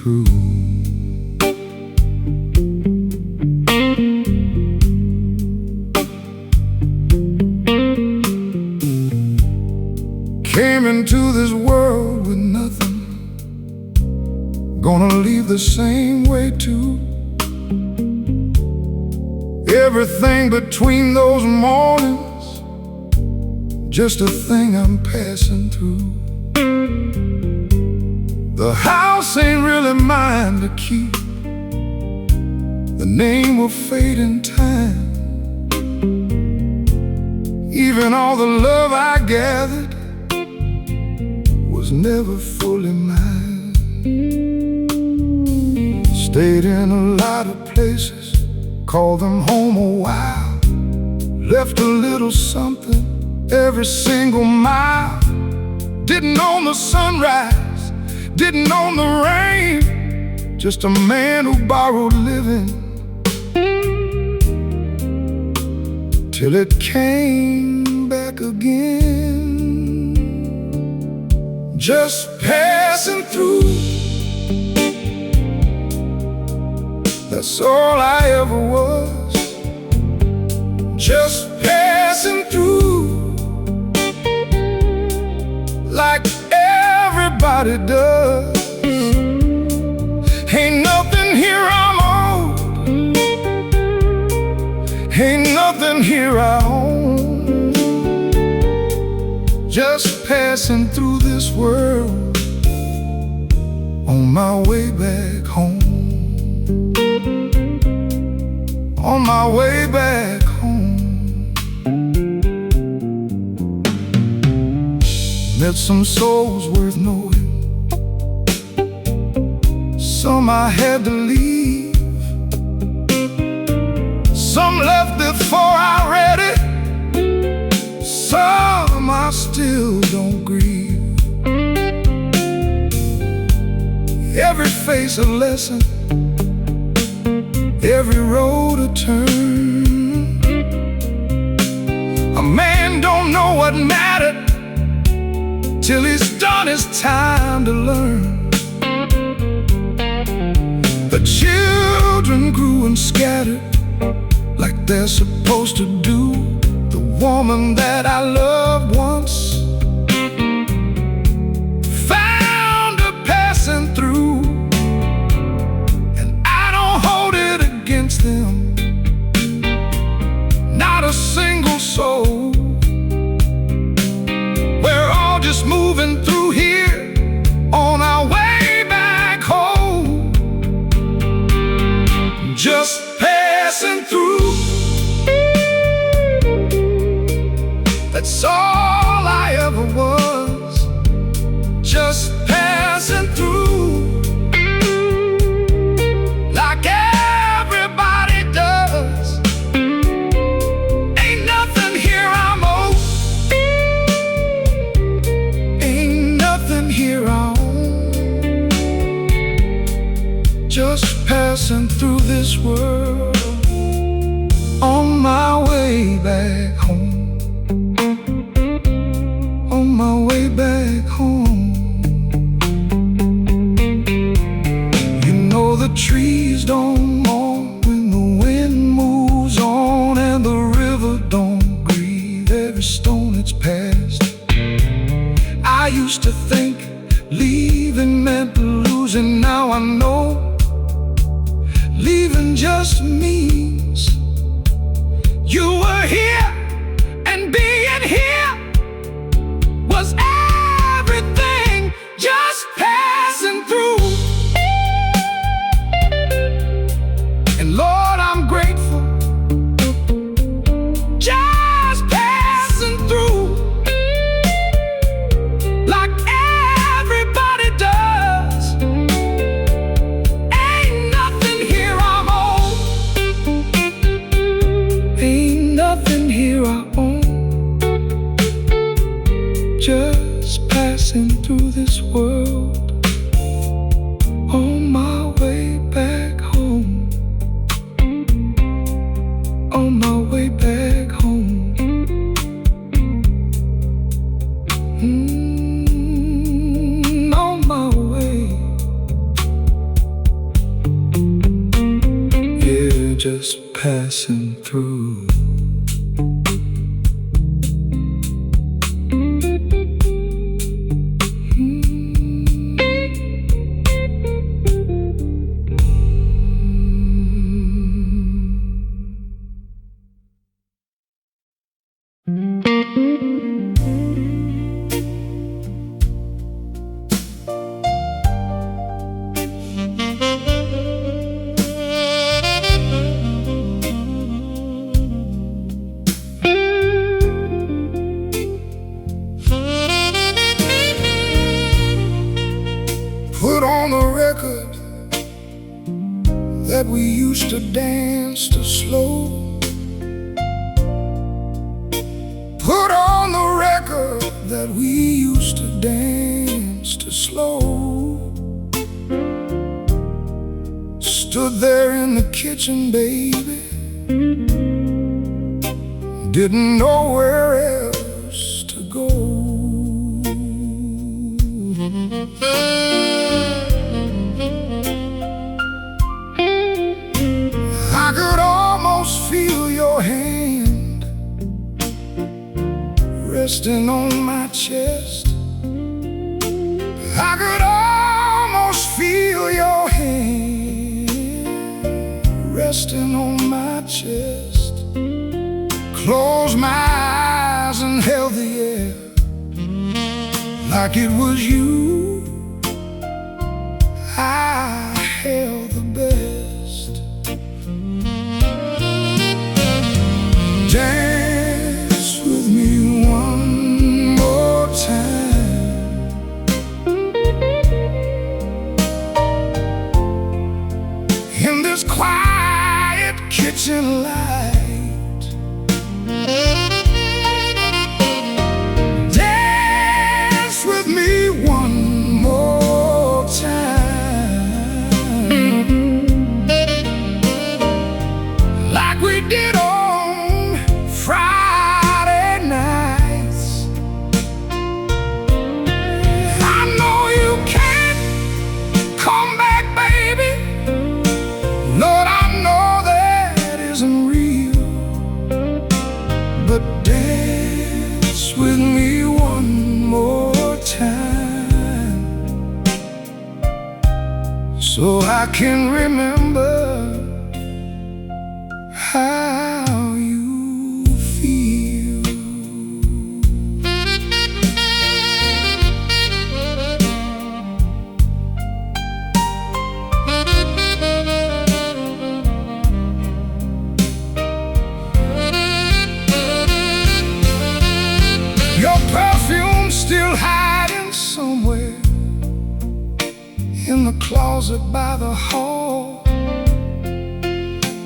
through. Came into this world with nothing, gonna leave the same way too. Everything between those mornings, just a thing I'm passing through. The house ain't really mine to keep, the name will fade in time. Even all the love I gathered was never fully mine. Stayed in a lot of places, called them home a while. Left a little something every single mile. Didn't own the sunrise, didn't own the rain, just a man who borrowed living till it came back again. Just passing through, that's all I ever was. Just passing through, like everybody does. Ain't nothing here I'm owed, ain't nothing here I own. Just passing through this world, on my way back home. On my way back home. Met some souls worth knowing, some I had to leave, some left before I read it, some I still don't grieve. Every face a lesson, every road a turn. A man don't know what mattered till he's done his time to learn. The children grew and scattered like they're supposed to do. The woman that I loved once found her passing through, and I don't hold it against them, not a single soul. We're all just moving through here on our way back home. Just passing through, that's all I ever was. Just passing through, like everybody does. Ain't nothing here I'm owed, ain't nothing here I own. Just passing through this world, on my way back home. On my way back home. You know the trees don't mourn when the wind moves on, and the river don't grieve every stone it's passed. I used to think leaving meant losing, now I know leaving just means you were here, and being here was everything. Just passing through, and Lord, I'm grateful. Just passing through, like everybody does. Ain't nothing here I'm owed, ain't nothing here I own. Just passing through this world, on my way back home. On my way back home. On my way passing through. Put on the record that we used to dance to slow. Put on the record that we used to dance to slow. Stood there in the kitchen, baby, didn't know where else to go. I could almost feel your hand resting on my chest. I could almost feel your hand resting on my chest. Close my eyes and held the air like it was you. I held the best. Dance with me one more time. In this quiet kitchen light, dance with me one more time, like we did on Friday nights. I know you can't come back, baby. Lord, I know that isn't real, but dance with me one more time, so I can remember how you feel. Your perfume still hiding somewhere in the closet by the hall.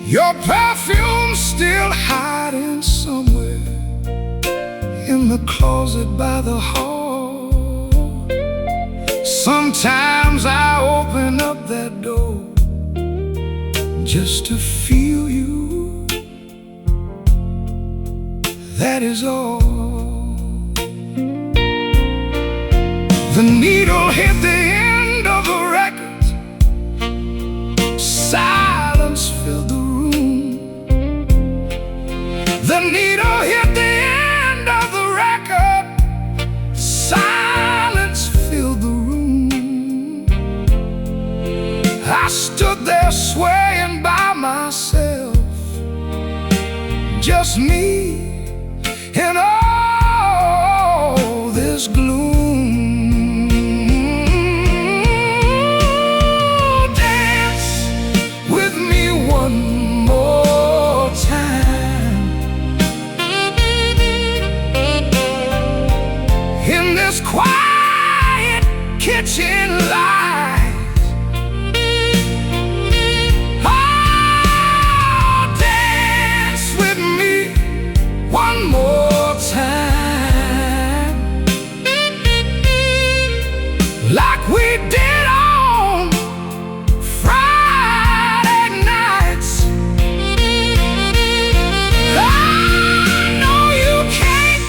Your perfume still hiding somewhere in the closet by the hall. Sometimes I open up that door just to feel you. That is all. The needle hit the end of the record. Silence filled the room. The needle hit the end of the record. Silence filled the room. I stood there swaying by myself, just me in all this gloom. In this quiet kitchen light, oh, dance with me one more time, like we did on Friday nights. I know you can't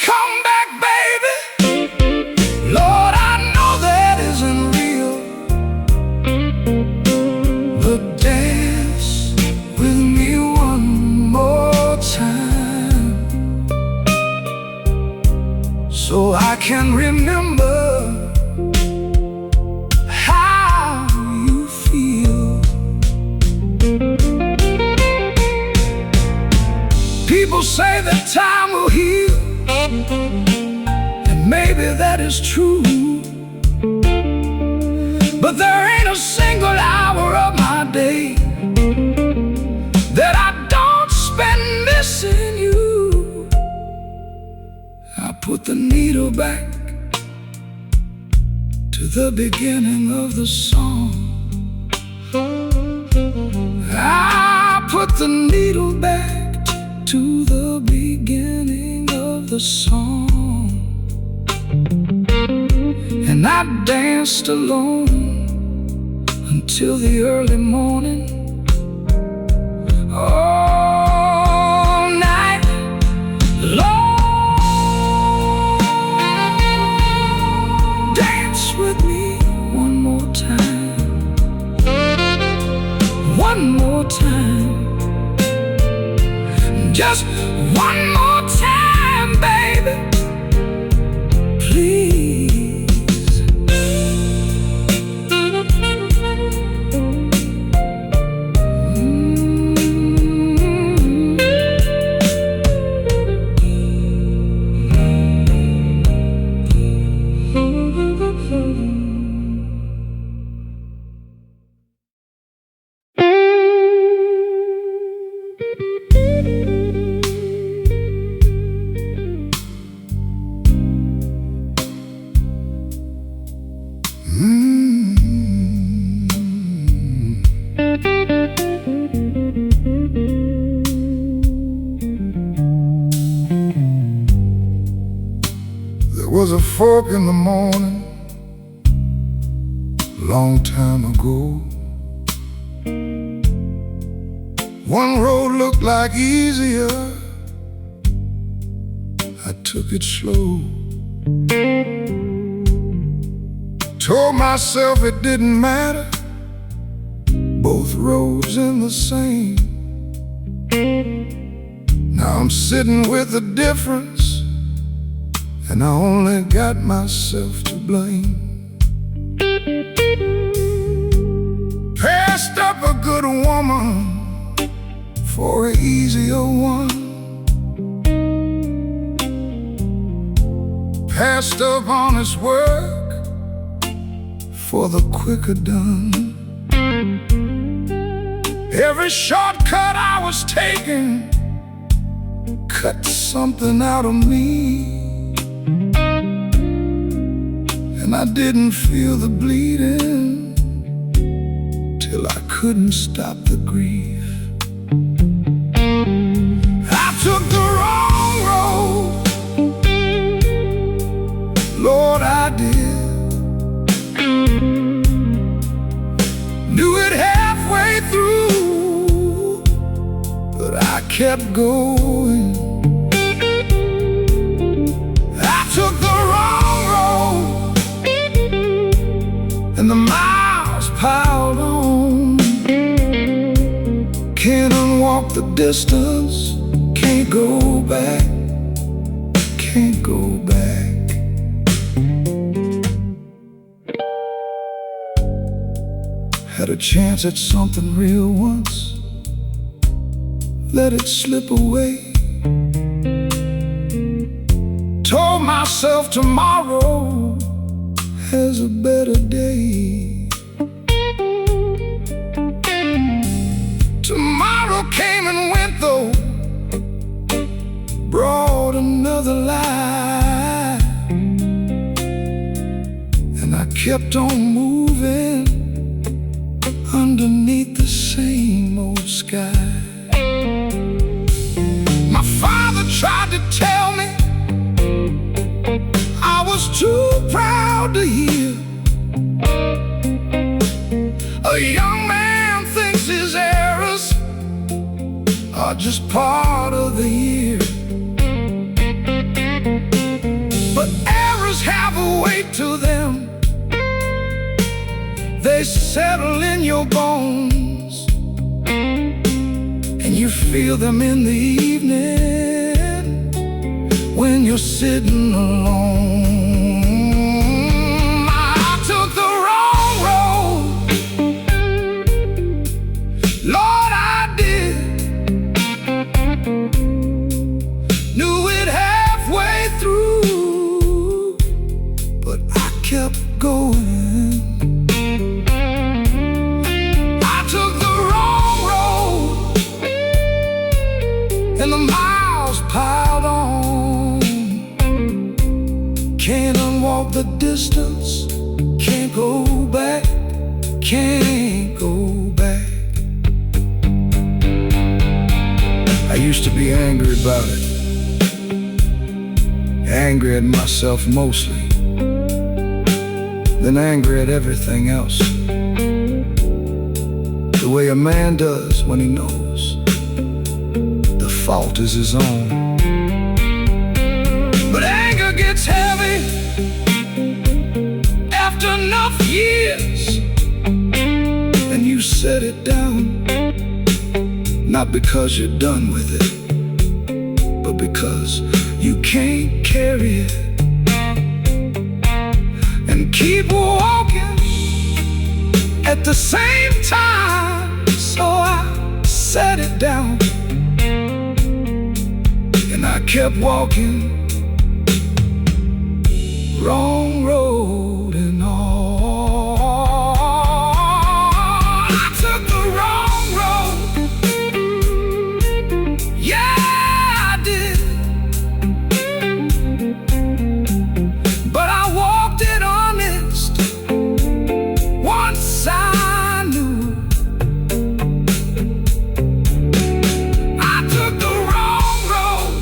come back, baby. Lord, I know that isn't real. so I can remember how you feel. People say that time will heal, and maybe that is true, but there ain't a single hour of my day that I don't spend missing you. I put the needle back to the beginning of the song. I put the needle back to the beginning of the song, and I danced alone until the early morning. All night long. Dance with me one more time, one more time, just one more time, baby, please. There was a fork in the morning, long time ago. One road looked like easier, I took it slow. Told myself it didn't matter, both roads in the same. Now I'm sitting with the difference, and I only got myself to blame. Passed up a good woman for an easier one. Passed up honest work for the quicker done. Every shortcut I was taking cut something out of me, and I didn't feel the bleeding till I couldn't stop the grief. I took the wrong road, Lord, I did. Knew it halfway through, but I kept going. I took the wrong road, and the miles piled on. Can't unwalk the distance, can't go back, can't go back. Had a chance at something real once, let it slip away. Told myself tomorrow has a better day. Tomorrow came and went though, brought another lie, and I kept on moving underneath the same old sky. My father tried to tell me I was too proud to hear. A young man thinks his errors are just part of the year, but errors have a weight to them. They settle in your bones, and you feel them in the evening when you're sitting alone. I took the wrong road, Lord, I did. Knew it halfway through, but I kept going. I took the wrong road, and the miles piled on. Can't unwalk the distance, can't go back, can't go back. I used to be angry about it, angry at myself mostly, then angry at everything else, the way a man does when he knows the fault is his own. But anger gets heavy after enough years, and you set it down, not because you're done with it, but because you can't carry it and keep walking at the same time. So I set it down and I kept walking, wrong road and all. I took the wrong road, yeah, I did. But I walked it honest once I knew. I took the wrong road,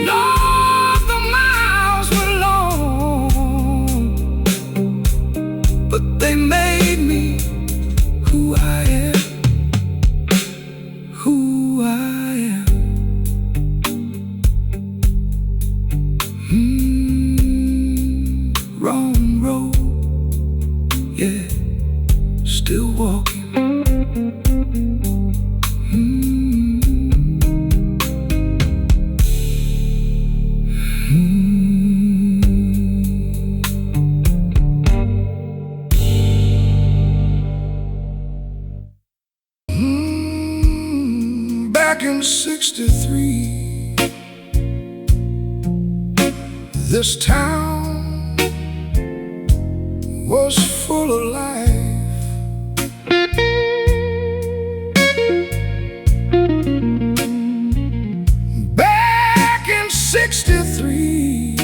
Lord, the miles were long, but they made me who I am, who I am. Wrong road, yeah, still walking. Back in '63, this town was full of life. Back in '63,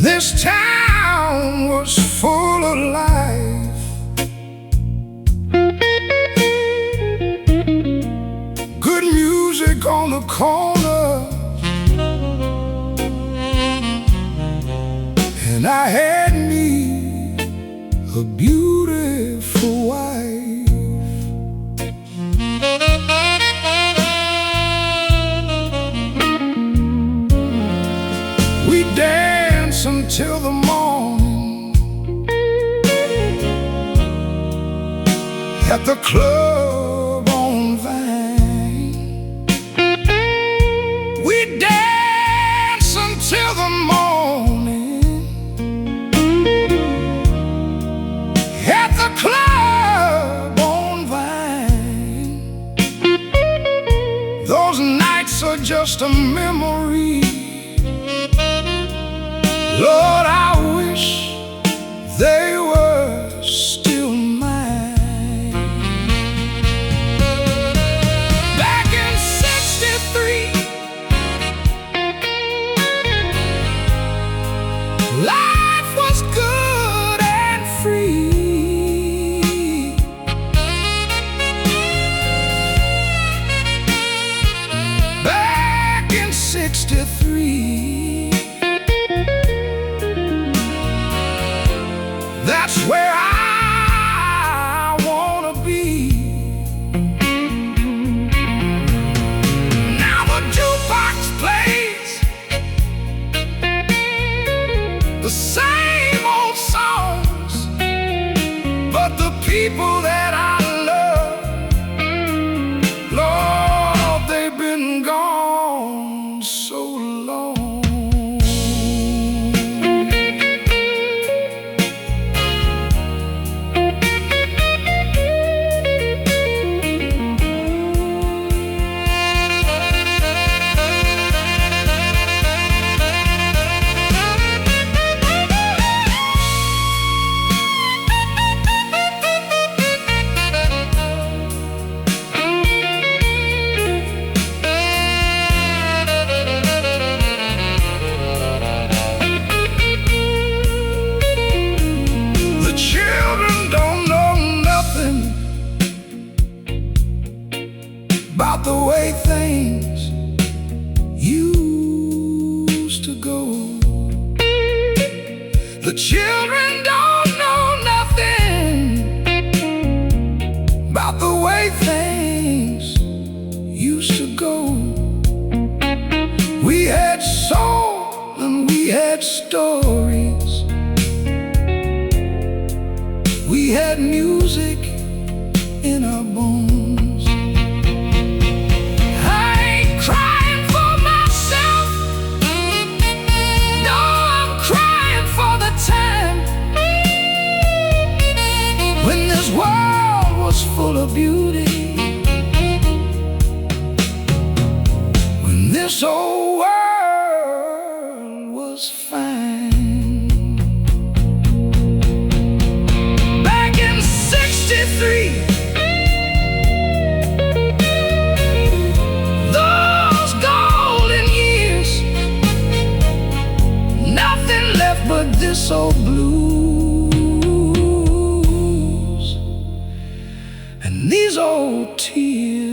this town was full of life. Good music on the corner, and I had me a beautiful wife. We danced until the morning at the club on Vine. We danced until the morning at the club on Vine. Those nights are just a memory. Lord, I wish they were still mine. Back in '63, life was good and free. Back in '63, gone so long. About the way things used to go. The children don't know nothing about the way things used to go. We had soul and we had stories. We had music in our bones. World was full of beauty, when this old world was fine. Back in '63, those golden years, nothing left but this old blue. These old tears.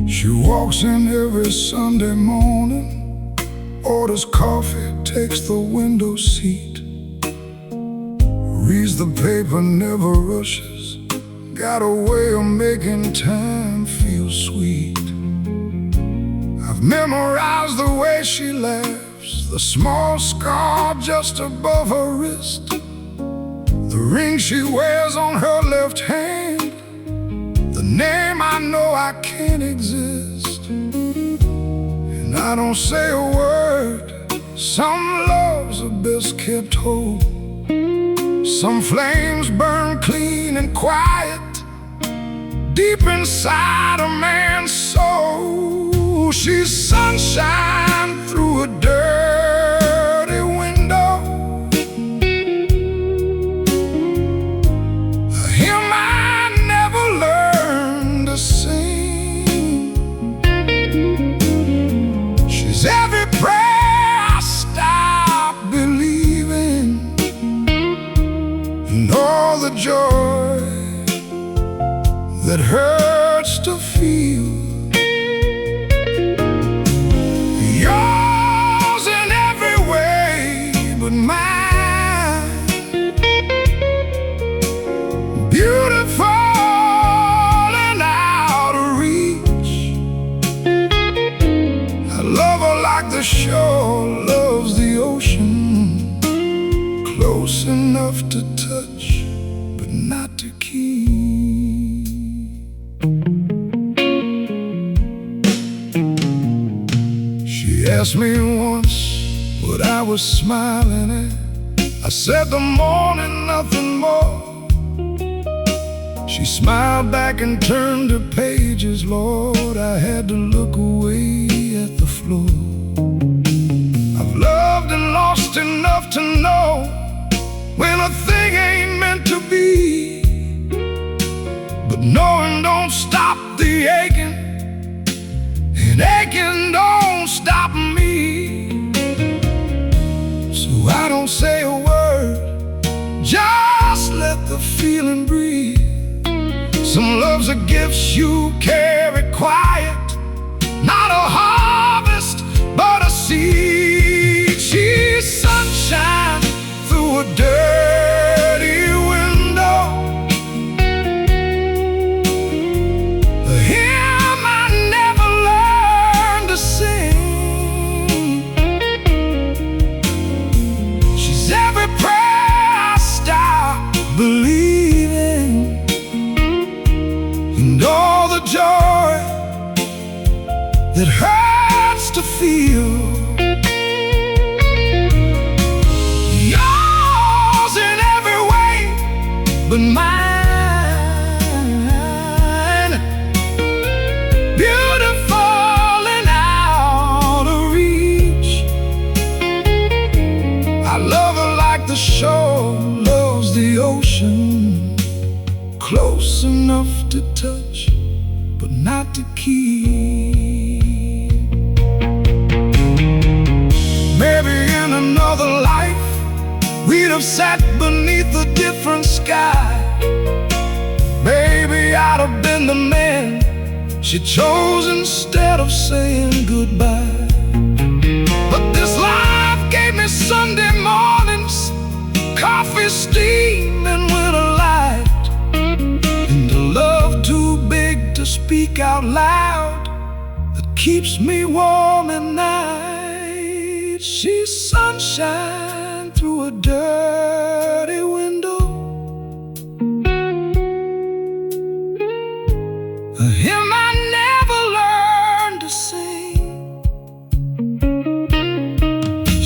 She walks in every Sunday morning, orders coffee, takes the window seat, reads the paper, never rushes, got a way of making time feel sweet. I've memorized the way she laughs, the small scar just above her wrist, the ring she wears on her left hand, the name I know I can't exist. And I don't say a word. Some loves are best kept whole. Some flames burn clean and quiet deep inside a man's soul. She's sunshine through a dirty window, a hymn I never learned to sing. She's every prayer I stop believing, and all the joy that hurts to feel. Yours in every way but mine, beautiful and out of reach. I love her like the shore loves the ocean, close enough to touch but not to keep. She asked me once what I was smiling at. I said the morning, nothing more. She smiled back and turned the pages. Lord, I had to look away at the floor. I've loved and lost enough to know when a thing ain't meant to be, but knowing don't stop the aching, and aching don't stop me. So I don't say a word. feel and breathe. Some love's a gift you carry quiet, not a harvest, but a seed. She's sunshine through a dirty window, a hymn I never learned to sing. She's every prayer I stop believing, and all the joy that hurts to feel. Yours in every way but mine, beautiful and out of reach. I love her like the shore loves the ocean, close enough to touch but not to keep. Maybe in another life we'd have sat beneath a different sky. Maybe I'd have been the man she chose instead of saying goodbye. But this life gave me Sunday mornings, coffee steaming with a light, and a love too big to speak out loud that keeps me warm at night. She's sunshine through a dirty window, a hymn I never learned to sing.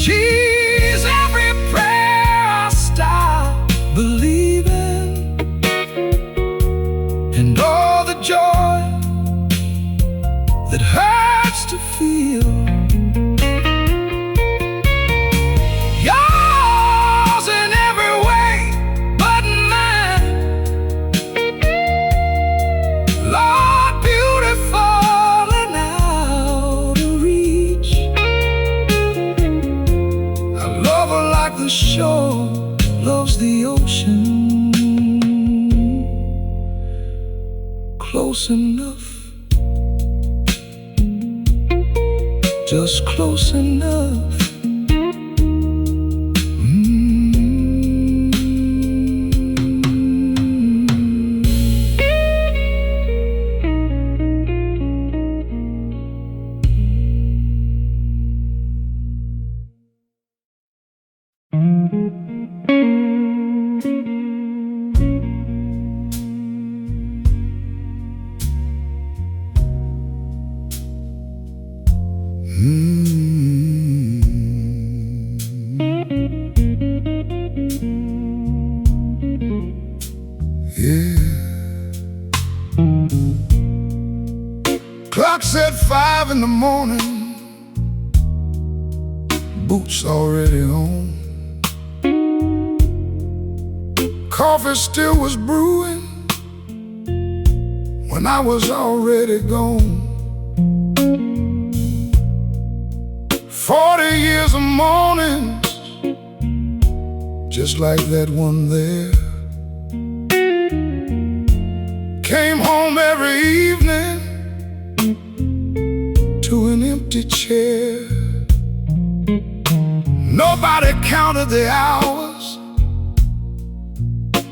She's every prayer I stop believing, and all the joy that hurts to feel. Yours in every way but mine, Lord, beautiful and out of reach. I love her like the shore loves the ocean, close enough, just close enough. Yeah. Clock said 5 in the morning, boots already on. Coffee still was brewing when I was already gone. 40 years of mornings, just like that one there. Came home every evening to an empty chair. Nobody counted the hours,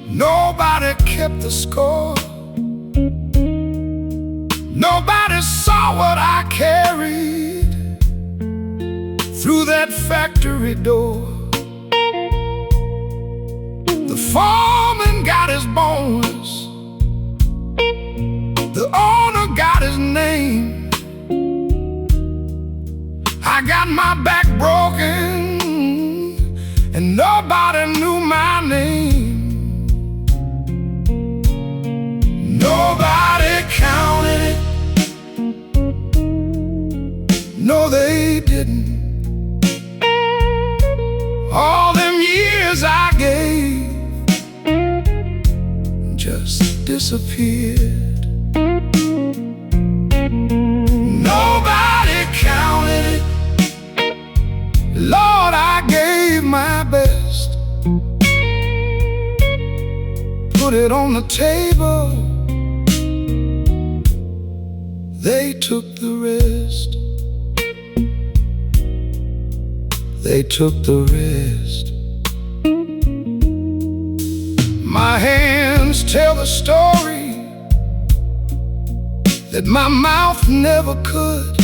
nobody kept the score. Nobody saw what I carried through that factory door. The foreman got his bonus, the owner got his name. I got my back broken and nobody knew my name. Nobody counted it, no they didn't. All them years I gave just disappeared. Nobody counted it, Lord, I gave my best. put it on the table. They took the rest. They took the rest. My hands tell the story that my mouth never could.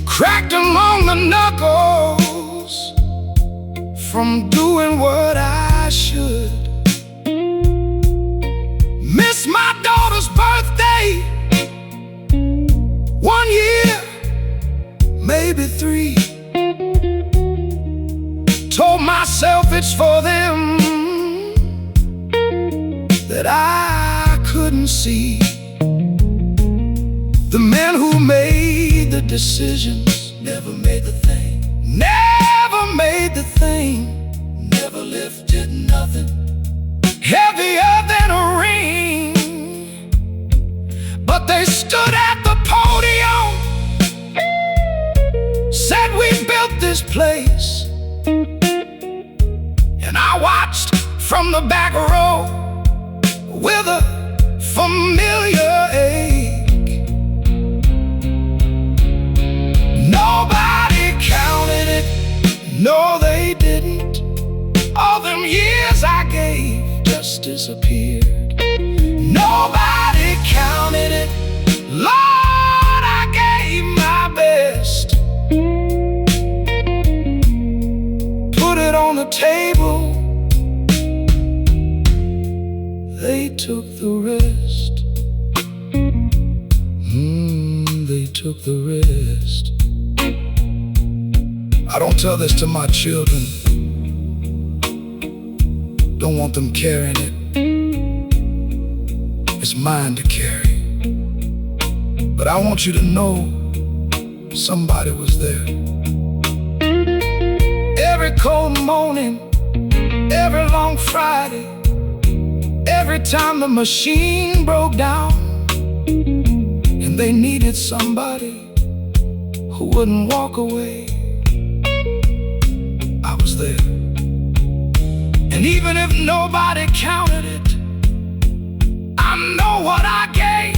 Cracked along the knuckles from doing what I should. Missed my daughter's birthday 1 year, maybe 3. Told myself it's for them that I couldn't see. The men who made the decisions never made the thing. Never made the thing. Never lifted nothing heavier than a ring. But they stood at the podium, said we built this place. And I watched from the back row with a familiar ache. Nobody counted it, no they didn't. All them years I gave just disappeared. Nobody counted it, Lord, I gave my best. Put it on the table. They took the rest. They took the rest. I don't tell this to my children. Don't want them carrying it. It's mine to carry. But I want you to know somebody was there. Every cold morning, every long Friday, every time the machine broke down and they needed somebody who wouldn't walk away, I was there. And even if nobody counted it, I know what I gave,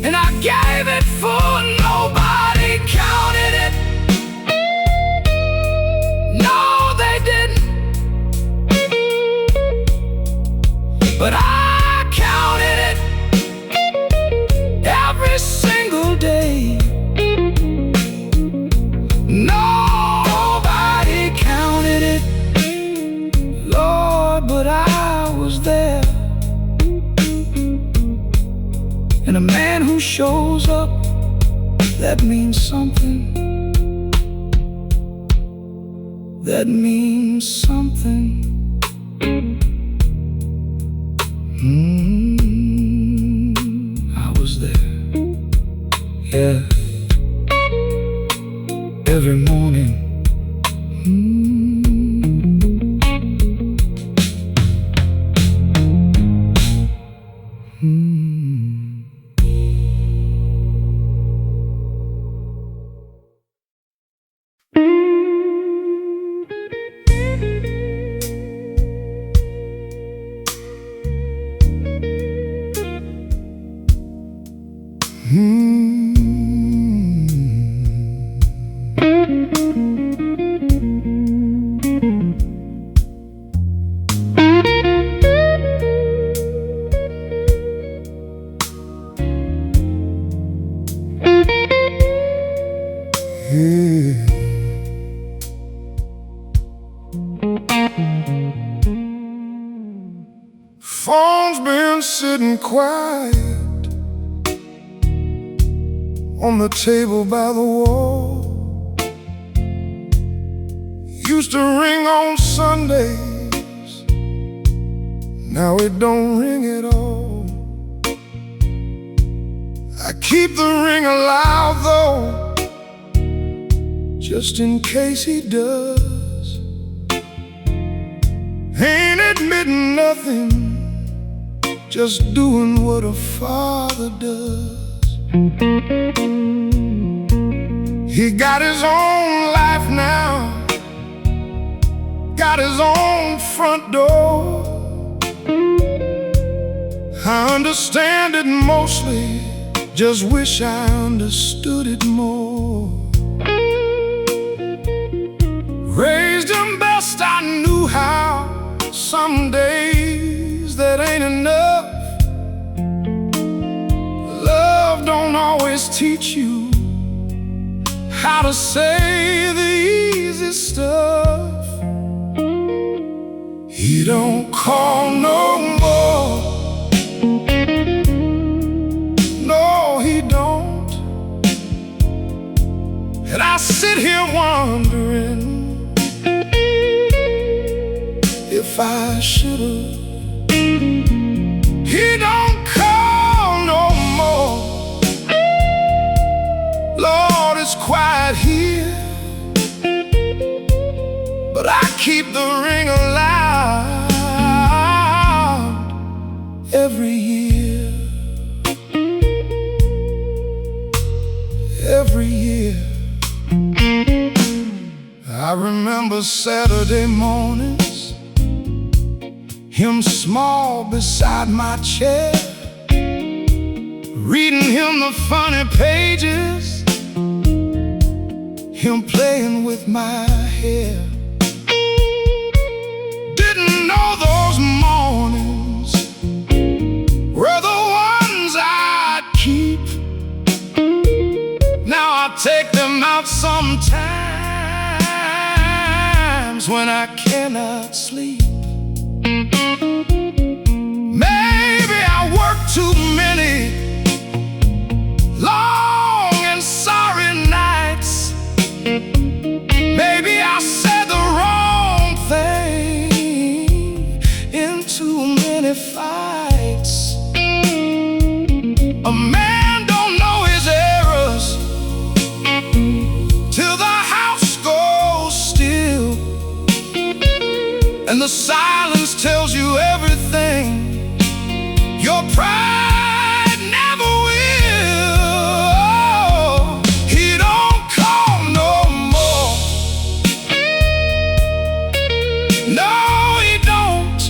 and I gave it full. Nobody counted it, no they didn't. But I counted it every single day. Nobody counted it, Lord, but I was there. And a man who shows up, that means something. That means something. I was there, yeah, every morning. Phone's been sitting quiet on the table by the wall. Used to ring on Sundays, now it don't ring at all. I keep the ring alive though, just in case he does. Ain't admitting nothing, just doing what a father does. He got his own life now, got his own front door. I understand it mostly, just wish I understood it more. Raised him best I knew how. Some days that ain't enough. Love don't always teach you how to say the easy stuff. He don't call no more. No, he don't. And I sit here wondering if I should've. He don't call no more. Lord, it's quiet here, but I keep the ring alive every year. Every year. I remember Saturday mornings, him small beside my chair, reading him the funny pages, him playing with my hair. Didn't know those mornings were the ones I'd keep. Now I take them out sometimes when I cannot sleep. Maybe I work too many long and sorry nights. Maybe I said the wrong thing in too many fights. A man don't know his errors till the house goes still, and the silence tells you everything your pride never will. He don't call no more. No, he don't.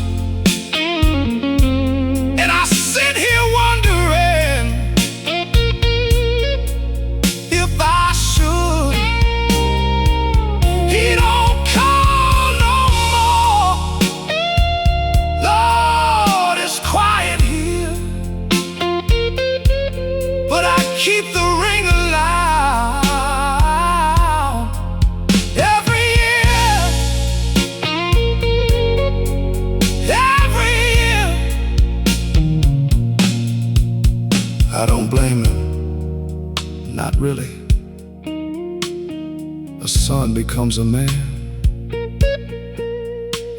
And I sit here wondering if I should. He don't call no more. Lord, it's quiet here, but I keep the ring alive every year. Every year. I don't blame him, not really. A son becomes a man,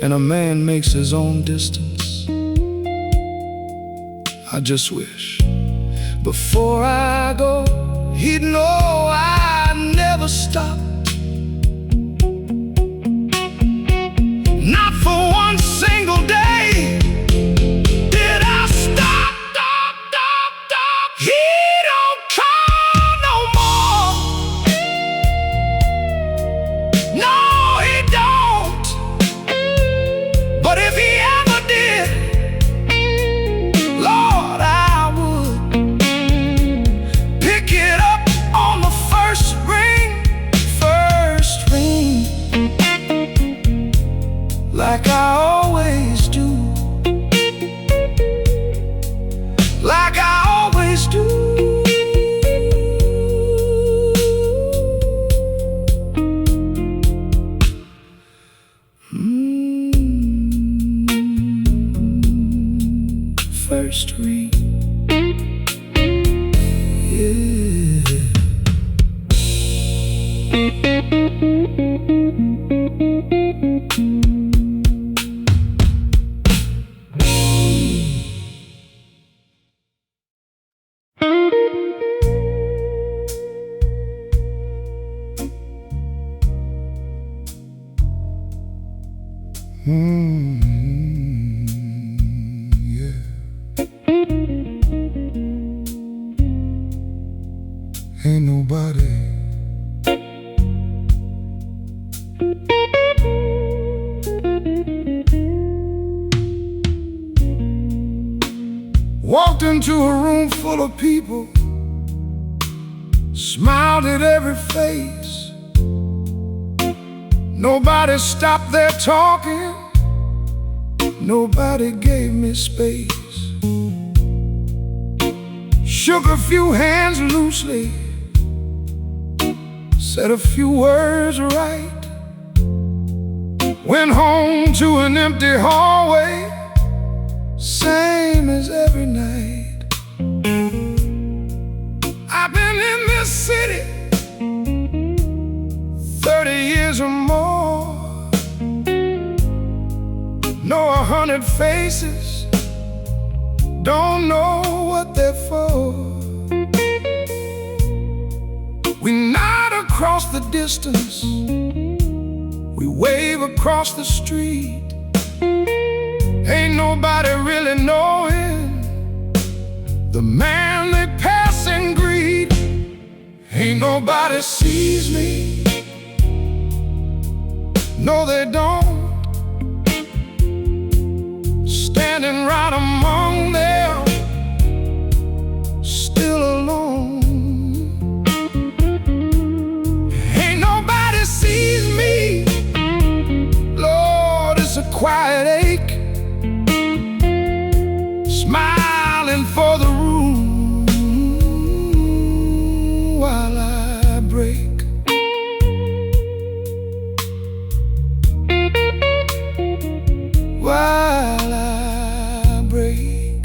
and a man makes his own distance. I just wish before I go, he'd know I never stopped. Not for one single day did I stop. He don't call no more. No, he don't. But if he ever did, Lord, I would pick it up on the first ring, like I always do, like I always do. First ring, yeah. Yeah. Ain't nobody Walked into a room full of people, smiled at every face. Nobody stopped their talking, nobody gave me space. Shook a few hands loosely, said a few words right. Went home to an empty hallway, same as every night. I've been in this city 30 years or more. Know 100 faces, don't know what they're for. We nod across the distance, we wave across the street. Ain't nobody really knowing the man they pass and greet. Ain't nobody sees me, no they don't. Standing right among them, still alone. Ain't nobody sees me, Lord, it's a quiet ache. Smiling for the room while I break. While I break.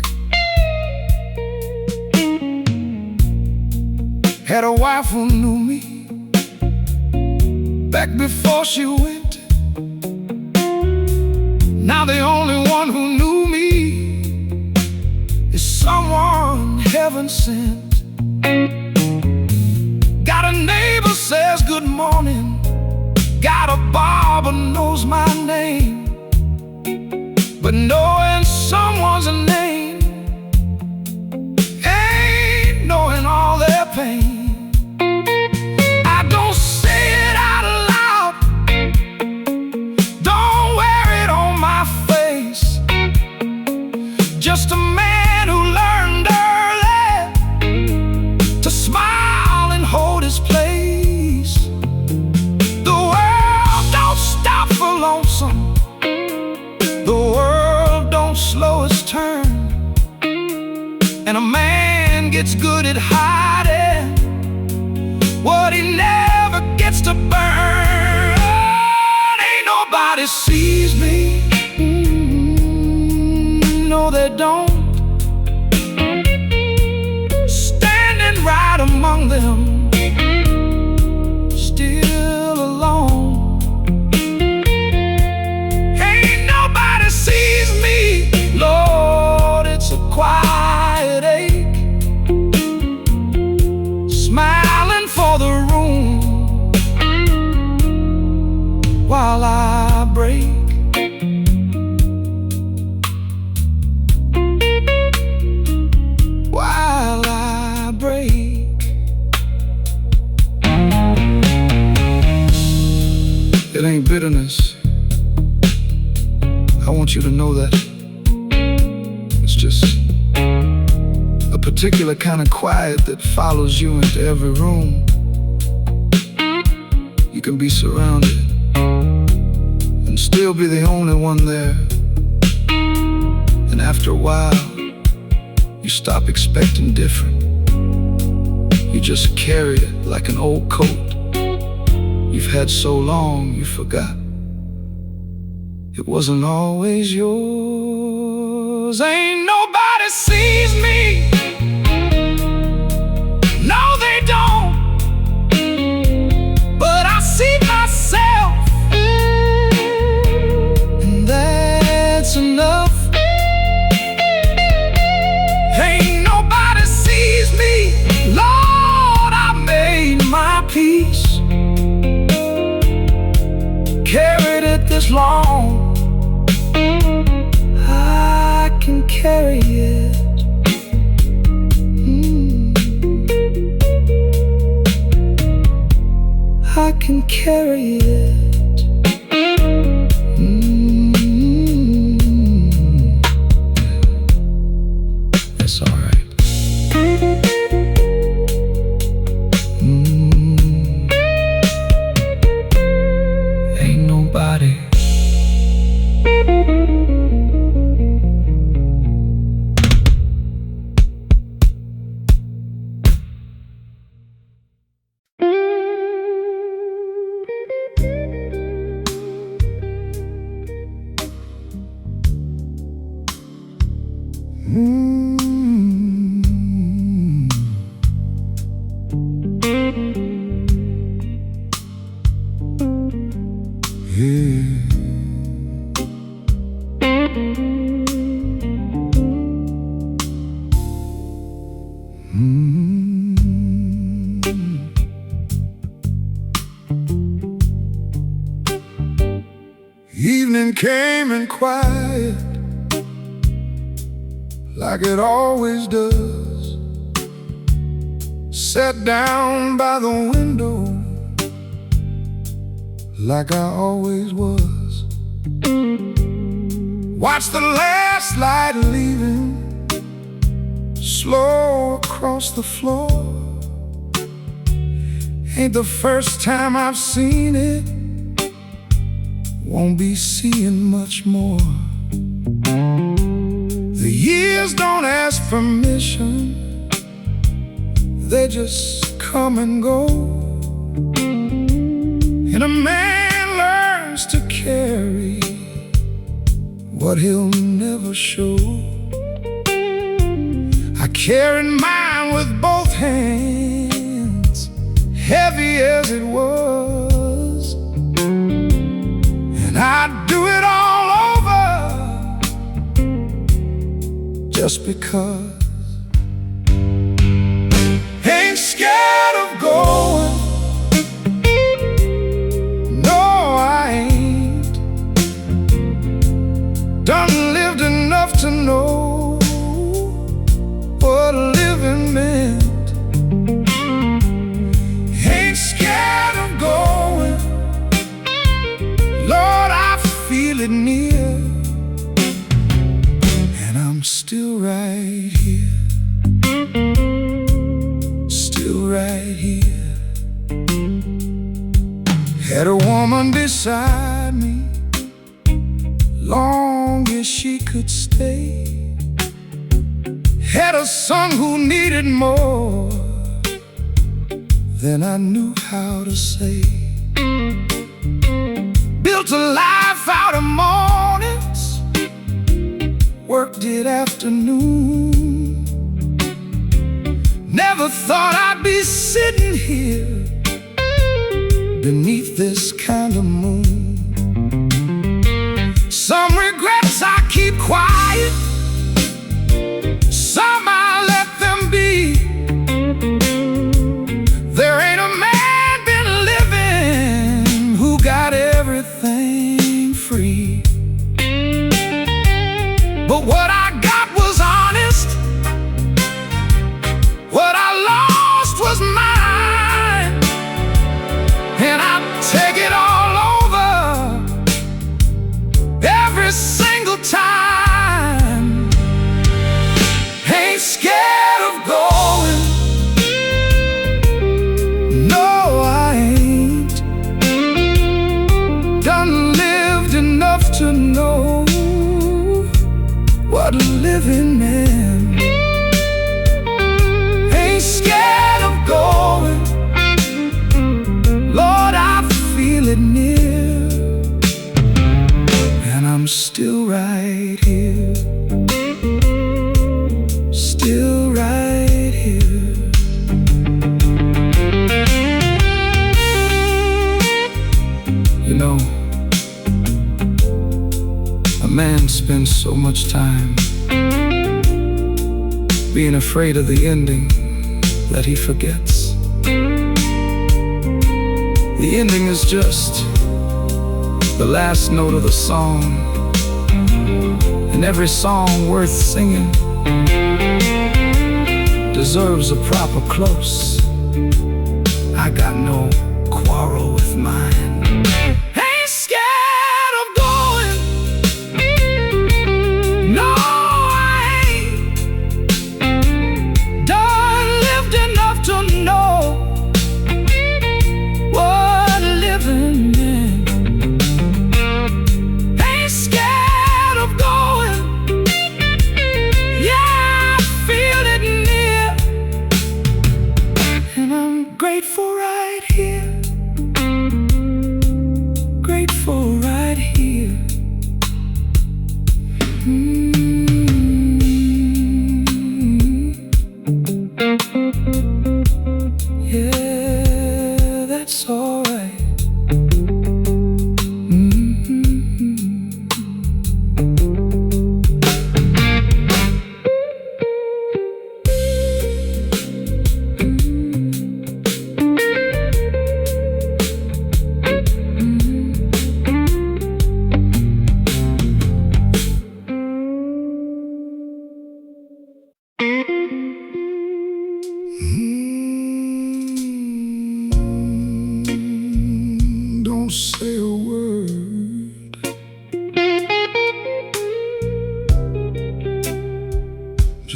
Had a wife who knew me back before she went. Now the only one who knew me is someone heaven sent. Got a neighbor says good morning, got a barber knows my name. But knowing someone's name ain't knowing all their pain. I don't say it out loud, don't wear it on my face. Just a man who learned early to smile and hold his place. The world don't stop for lonesome, the world don't slow its turn, and a man gets good at hiding what he never gets to burn. Ain't nobody sees me, no they don't. Standing right among them, still alone. Ain't nobody sees me, Lord, it's a quiet ache. Smiling for the room while I break. While I break. It ain't bitterness, I want you to know that. It's just a particular kind of quiet that follows you into every room. You can be surrounded and still be the only one there. And after a while, you stop expecting different. You just carry it like an old coat you've had so long you forgot it wasn't always yours. Ain't nobody sees me, no they don't. But I see myself, and that's enough. Ain't nobody sees me, Lord, I made my peace. Carried it this long, I can carry it. I can carry it. That's all right. Evening came in quiet, like it always does. Sat down by the window, like I always was. Watched the last light leaving slow across the floor. Ain't the first time I've seen it, won't be seeing much more. The years don't ask permission, they just come and go. And a man learns to carry what he'll never show. I carried mine with both hands, heavy as it was, and I'd do it all over just because. Ain't scared of going, no I ain't. Done lived enough to know what living meant. Ain't scared of going, Lord, I feel it near. And I'm still right here, still right here. Had a woman beside me, long as she could stay. Had a son who needed more than I knew how to say. Built a life out of mornings, worked it afternoon. Never thought I'd be sitting here beneath this kind of moon. Some regrets I keep quiet, some I let them be. There ain't a man been living who got everything free. But what I got was honest, what I lost was mine, and I'd take it all over every single time. Ain't scared of going, no I ain't. Done lived enough to know what living meant. Ain't scared of going, Lord, I feel it near. And I'm still right here, still right here. You know, a man spends so much time being afraid of the ending that he forgets. The ending is just the last note of the song, and every song worth singing deserves a proper close. I got no quarrel with mine. Ain't scared of going, no I ain't. Done lived enough to know what living meant. Ain't scared of going, yeah, I feel it near. And I'm grateful right here,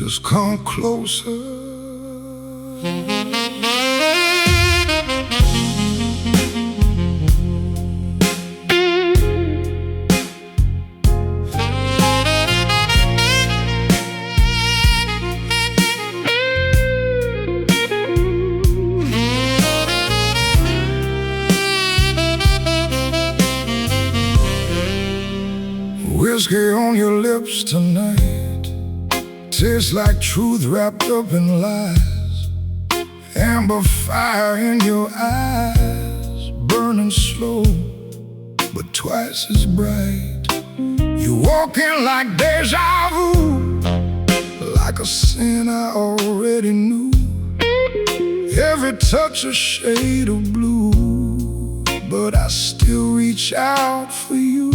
just come closer. Whiskey on your lips tonight tastes like truth wrapped up in lies. Amber fire in your eyes, burning slow but twice as bright. You walk in like deja vu, like a sin I already knew. Every touch a shade of blue, but I still reach out for you.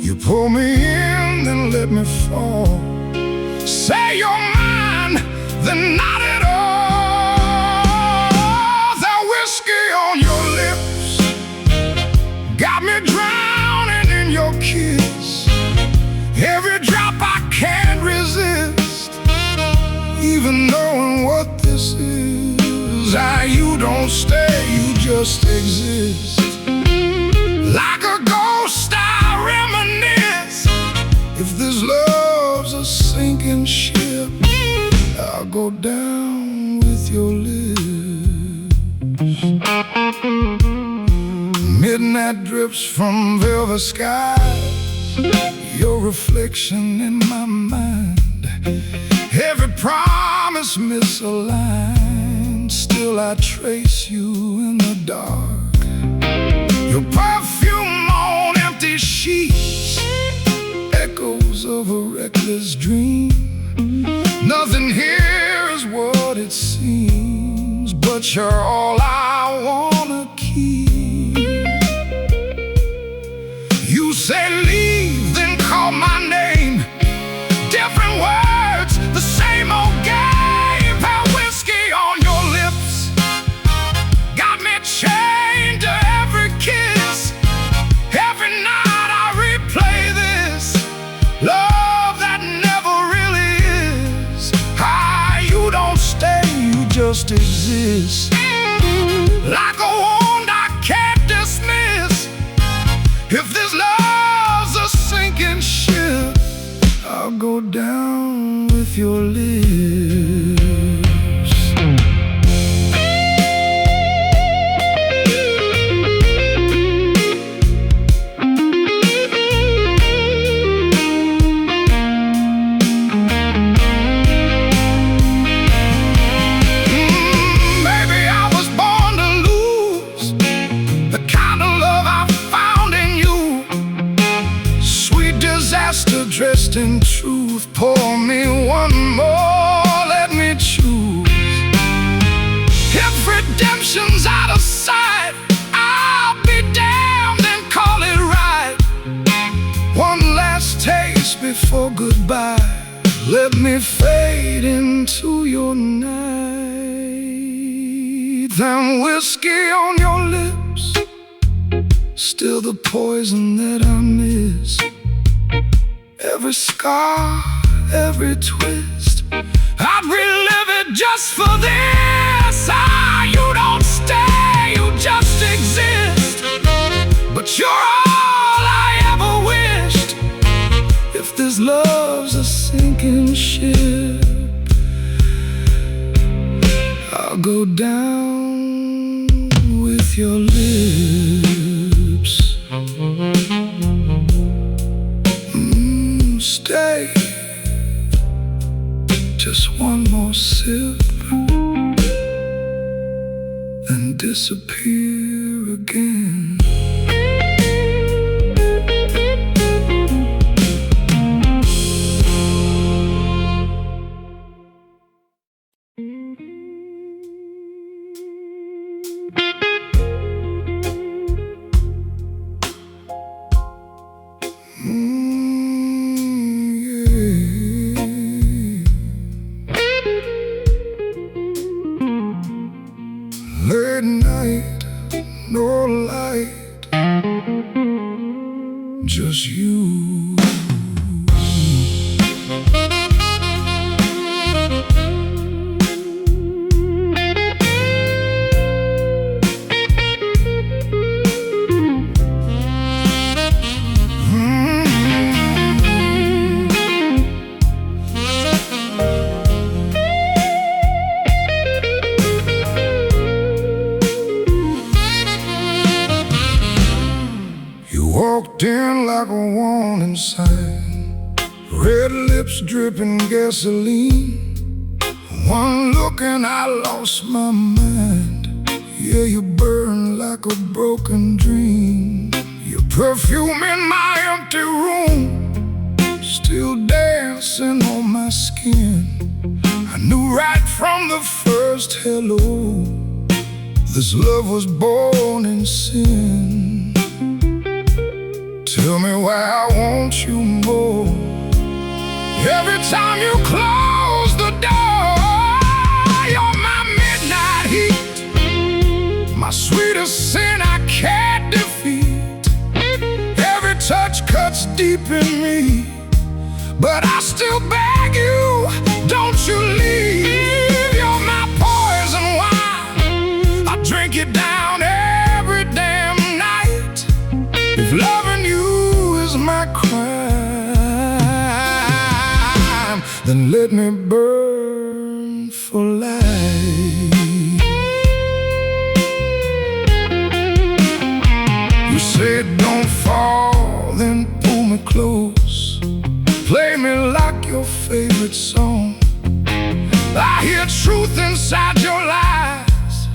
You pull me in, then let me fall. Say you're mine, then not at all. That whiskey on your lips got me drowning in your kiss. Every drop I can't resist, even knowing what this is. You don't stay, you just exist. Like a ghost I reminisce. If this love's a sinking ship, I'll go down with your lips. Midnight drips from velvet skies, your reflection in my mind. Every promise misaligned, still I trace you in the dark. Your perfume on empty sheets, echoes of a reckless dream. Nothing here is what it seems, but you're all I wanna keep. You say leave, then call my name. Different words, the same old game. That whiskey on your lips got me chained to every kiss. Every night I replay this love that never really is. You don't stay, you just exist. Like a wound I can't dismiss. If this love's a sinking ship, I'll go down with your lips. Maybe I was born to lose the kind of love I found in you. Sweet disaster dressed in truth. Pour me one more, let me choose. If redemption's out of sight, I'll be damned and call it right. One last taste before goodbye. Let me fade into your night. That whiskey on your lips, still the poison that I miss. Every scar, every twist, I'd relive it just for this. You don't stay, you just exist, but you're all I ever wished. If this love's a sinking ship, I'll go down with your lips. Stay, just one more sip, then disappear again. Late night, no light, just you. walked in like a warning sign, red lips dripping gasoline. One look and I lost my mind. Yeah, you burn like a broken dream. Your perfume in my empty room, still dancing on my skin. I knew right from the first hello, this love was born in sin. Tell me why I want you more. Every time you close the door, you're my midnight heat, my sweetest sin I can't defeat. Every touch cuts deep in me, but I still beg you, don't you leave. You're my poison wine, I drink it down every damn night. If loving you is my crime, then let me burn for life. You said don't fall, then pull me close, play me like your favorite song. I hear truth inside your lies,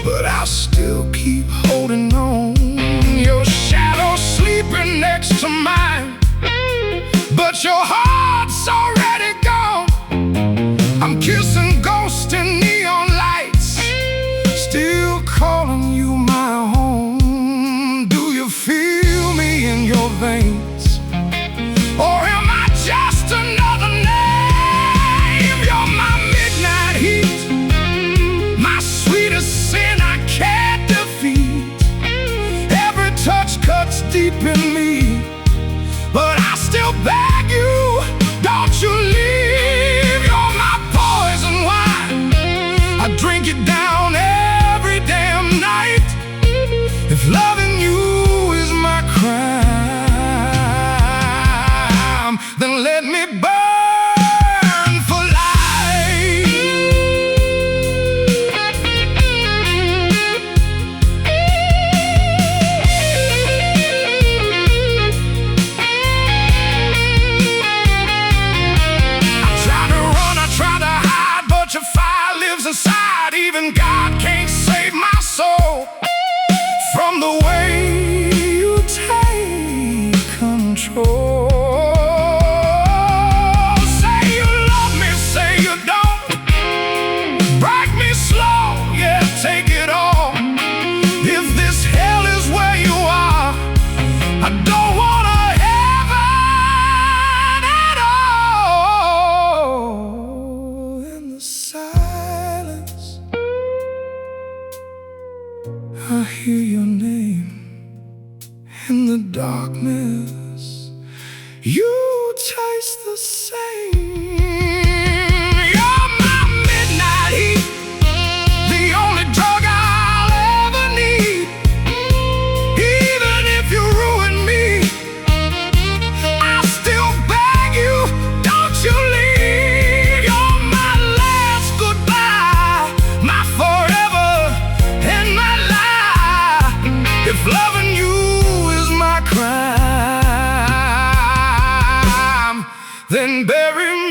but I still keep holding on. Your shadow sleeping next to mine, but your heart's already gone. I'm kissing ghosts in neon lights, still calling you my home. Do you feel me in your veins, or am I just another name? You're my midnight heat, my sweetest sin I can't defeat. Every touch cuts deep in me, but I still beg you, don't you leave. You're my poison wine, I drink it down every damn night. If loving you is my crime, then let me burn for life. I tried to run, I tried to hide, but your fire lives inside. Even God can't save my soul from the way you take control. Say you love me, say you don't. Break me slow, yeah, take it all. If this hell is where you are, I don't want a heaven at all. In the silence, I hear your name. In the darkness, you taste the same. You're my midnight heat, the only drug I'll ever need. Even if you ruin me, I still beg you, don't you leave. You're my last goodbye, my forever and my life. If loving you is my crime, then bury me